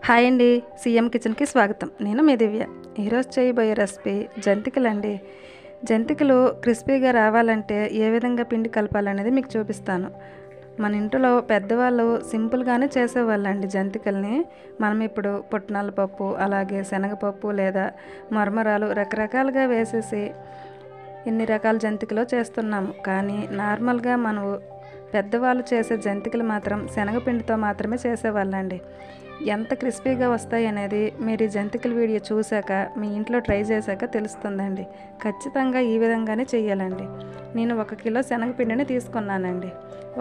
Hi అండి, CM కిచెన్కి స్వాగతం. నేను మీ దివ్య. ఈరోజు చేయబోయే రెసిపీ జంతికలు అండి. జంతికలు క్రిస్పీగా రావాలంటే ఏ విధంగా పిండి కలపాలనేది మీకు చూపిస్తాను. మన ఇంట్లో పెద్దవాళ్ళు సింపుల్గానే చేసేవాళ్ళండి జంతికల్ని. మనం ఇప్పుడు పుట్నాల పప్పు, అలాగే శనగపప్పు లేదా మరమరాలు రకరకాలుగా వేసేసి ఎన్ని రకాల జంతికలు చేస్తున్నాము. కానీ నార్మల్గా మనం పెద్దవాళ్ళు చేసే జంతికలు మాత్రం శనగపిండితో మాత్రమే చేసేవాళ్ళండి. ఎంత క్రిస్పీగా వస్తాయి అనేది మీరు ఈ జంతికల వీడియో చూశాక మీ ఇంట్లో ట్రై చేశాక తెలుస్తుందండి. ఖచ్చితంగా ఈ విధంగానే చేయాలండి. నేను 1 కిలో శనగపిండిని తీసుకున్నానండి.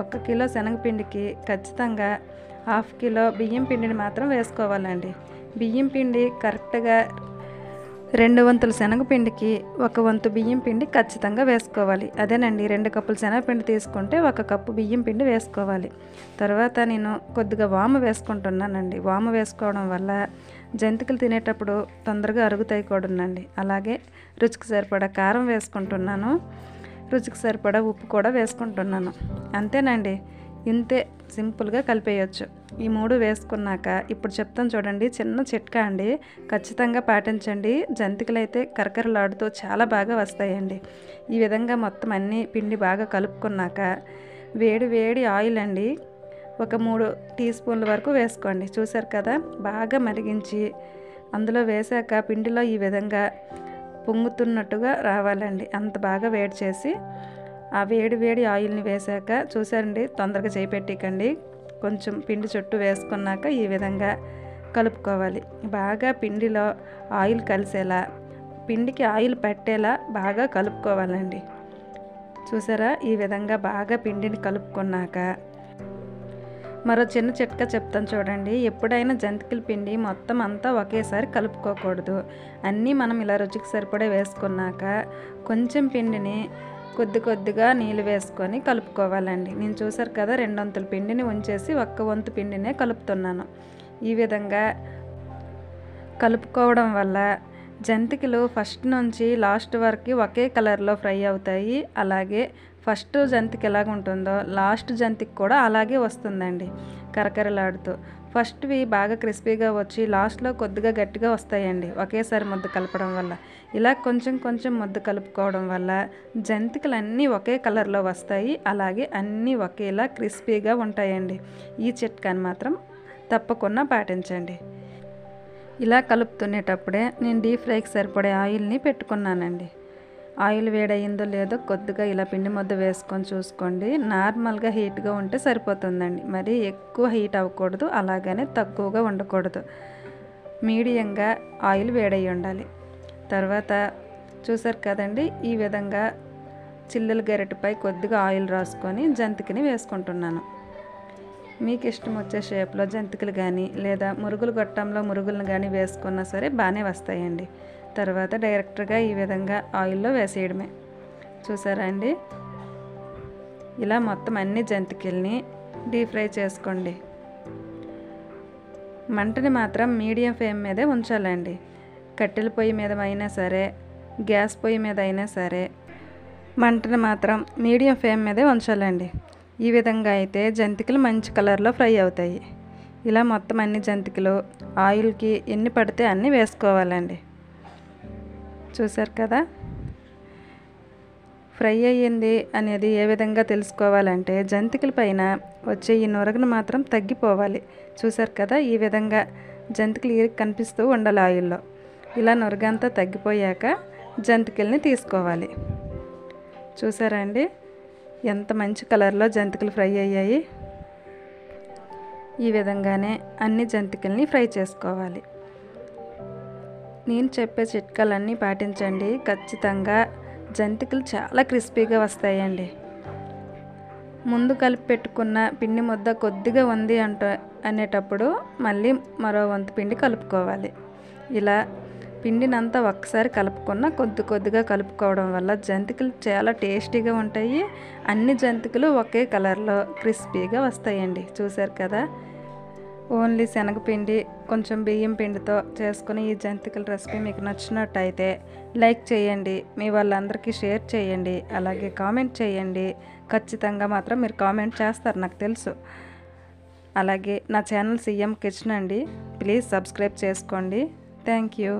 1 కిలో శనగపిండికి ఖచ్చితంగా 1/2 కిలో బియ్యం పిండిని మాత్రం వేసుకోవాలండి. బియ్యం పిండి కరెక్ట్గా 2 వంతుల శనగపిండికి 1 వంతు బియ్యం పిండి ఖచ్చితంగా వేసుకోవాలి. అదేనండి, 2 కప్పులు శనగపిండి తీసుకుంటే 1 కప్పు బియ్యం పిండి వేసుకోవాలి. తర్వాత నేను కొద్దిగా వాము వేసుకుంటున్నానండి. వాము వేసుకోవడం వల్ల జంతికలు తినేటప్పుడు తొందరగా అరుగుతాయి కూడానండి. అలాగే రుచికి సరిపడా కారం వేసుకుంటున్నాను. రుచికి సరిపడా ఉప్పు కూడా వేసుకుంటున్నాను. అంతేనండి, ఇంతే సింపుల్గా కలిపేయచ్చు. ఈ 3 వేసుకున్నాక ఇప్పుడు చెప్తాను చూడండి, చిన్న చిట్కా అండి, ఖచ్చితంగా పాటించండి. జంతికలు అయితే కరకరలాడుతూ చాలా బాగా వస్తాయండి. ఈ విధంగా మొత్తం అన్నీ పిండి బాగా కలుపుకున్నాక వేడి వేడి ఆయిల్ అండి, ఒక 3 టీ స్పూన్ల వరకు వేసుకోండి. చూసారు కదా, బాగా మరిగించి అందులో వేసాక పిండిలో ఈ విధంగా పొంగుతున్నట్టుగా రావాలండి. అంత బాగా వేడి చేసి ఆ వేడి వేడి ఆయిల్ని వేసాక చూసారండి, తొందరగా చేపెట్టికండి. కొంచెం పిండి చుట్టూ వేసుకున్నాక ఈ విధంగా కలుపుకోవాలి. బాగా పిండిలో ఆయిల్ కలిసేలా, పిండికి ఆయిల్ పట్టేలా బాగా కలుపుకోవాలండి. చూసారా, ఈ విధంగా బాగా పిండిని కలుపుకున్నాక మరో చిన్న చిట్కా చెప్తాను చూడండి. ఎప్పుడైనా జంతికల పిండి మొత్తం అంతా ఒకేసారి కలుపుకోకూడదు. అన్నీ మనం ఇలా రుచికి సరిపడే వేసుకున్నాక కొంచెం పిండిని కొద్ది కొద్దిగా నీళ్ళు వేసుకొని కలుపుకోవాలండి. నేను చూసారు కదా, 2 వంతుల పిండిని ఉంచేసి 1 వంతు పిండినే కలుపుతున్నాను. ఈ విధంగా కలుపుకోవడం వల్ల జంతికలు ఫస్ట్ నుంచి లాస్ట్ వరకు ఒకే కలర్లో ఫ్రై అవుతాయి. అలాగే ఫస్ట్ జంతిక ఎలాగ ఉంటుందో లాస్ట్ జంతిక కూడా అలాగే వస్తుందండి, కరకరలాడుతూ. ఫస్ట్వి బాగా క్రిస్పీగా వచ్చి లాస్ట్లో కొద్దిగా గట్టిగా వస్తాయండి, ఒకేసారి ముద్ద కలపడం వల్ల. ఇలా కొంచెం కొంచెం ముద్ద కలుపుకోవడం వల్ల జంతికలు అన్నీ ఒకే కలర్లో వస్తాయి. అలాగే అన్నీ ఒకేలా క్రిస్పీగా ఉంటాయండి. ఈ చిట్కాని మాత్రం తప్పకుండా పాటించండి. ఇలా కలుపుతునేటప్పుడే నేను డీప్ ఫ్రైకి సరిపడే ఆయిల్ని పెట్టుకున్నానండి. ఆయిల్ వేడయిందో లేదో కొద్దిగా ఇలా పిండి ముద్ద వేసుకొని చూసుకోండి. నార్మల్గా హీట్గా ఉంటే సరిపోతుందండి. మరి ఎక్కువ హీట్ అవ్వకూడదు, అలాగనే తక్కువగా ఉండకూడదు. మీడియంగా ఆయిల్ వేడయి ఉండాలి. తర్వాత చూసారు కదండి, ఈ విధంగా చిల్లుల గరిటెపై కొద్దిగా ఆయిల్ రాసుకొని జంతికని వేసుకుంటున్నాను. మీకు ఇష్టం వచ్చే షేప్లో జంతికలు కానీ లేదా మురుగులు గొట్టంలో మురుగులను కానీ వేసుకున్నా సరే బాగానే వస్తాయండి. తర్వాత డైరెక్ట్గా ఈ విధంగా ఆయిల్లో వేసేయడమే. చూసారా అండి, ఇలా మొత్తం అన్ని జంతికల్ని డీప్ ఫ్రై చేసుకోండి. మంటని మాత్రం మీడియం ఫ్లేమ్ మీదే ఉంచాలండి. కట్టెల పొయ్యి మీద అయినా సరే, గ్యాస్ పొయ్యి మీద అయినా సరే మంటని మాత్రం మీడియం ఫ్లేమ్ మీదే ఉంచాలండి. ఈ విధంగా అయితే జంతికలు మంచి కలర్లో ఫ్రై అవుతాయి. ఇలా మొత్తం అన్ని జంతికలు ఆయిల్కి ఎన్ని పడితే అన్నీ వేసుకోవాలండి. చూసారు కదా, ఫ్రై అయ్యింది అనేది ఏ విధంగా తెలుసుకోవాలంటే జంతికల పైన వచ్చే ఈ నురగను మాత్రం తగ్గిపోవాలి. చూసారు కదా, ఈ విధంగా జంతికలు కనిపిస్తూ ఉండాలి ఆయిల్లో. ఇలా నురగంతా తగ్గిపోయాక జంతికల్ని తీసుకోవాలి. చూసారా అండి, ఎంత మంచి కలర్లో జంతికలు ఫ్రై అయ్యాయి. ఈ విధంగానే అన్ని జంతికల్ని ఫ్రై చేసుకోవాలి. నేను చెప్పే చిట్కాలన్నీ పాటించండి. ఖచ్చితంగా జంతికలు చాలా క్రిస్పీగా వస్తాయండి. ముందు కలిపి పెట్టుకున్న పిండి ముద్ద కొద్దిగా ఉంది అనేటప్పుడు మళ్ళీ మరో వంతు పిండి కలుపుకోవాలి. ఇలా పిండినంతా ఒక్కసారి కలుపుకున్న కొద్ది కొద్దిగా కలుపుకోవడం వల్ల జంతికలు చాలా టేస్టీగా ఉంటాయి. అన్ని జంతికలు ఒకే కలర్లో క్రిస్పీగా వస్తాయండి. చూసారు కదా, ఓన్లీ శనగపిండి కొంచెం బియ్యం పిండితో చేసుకుని ఈ జంతికల రెసిపీ మీకు నచ్చినట్టయితే లైక్ చేయండి, మీ వాళ్ళందరికీ షేర్ చేయండి, అలాగే కామెంట్ చేయండి. ఖచ్చితంగా మాత్రం మీరు కామెంట్ చేస్తారు నాకు తెలుసు. అలాగే నా ఛానల్ సీఎం కిచెన్ అండి. ప్లీజ్ సబ్స్క్రైబ్ చేసుకోండి. Thank you.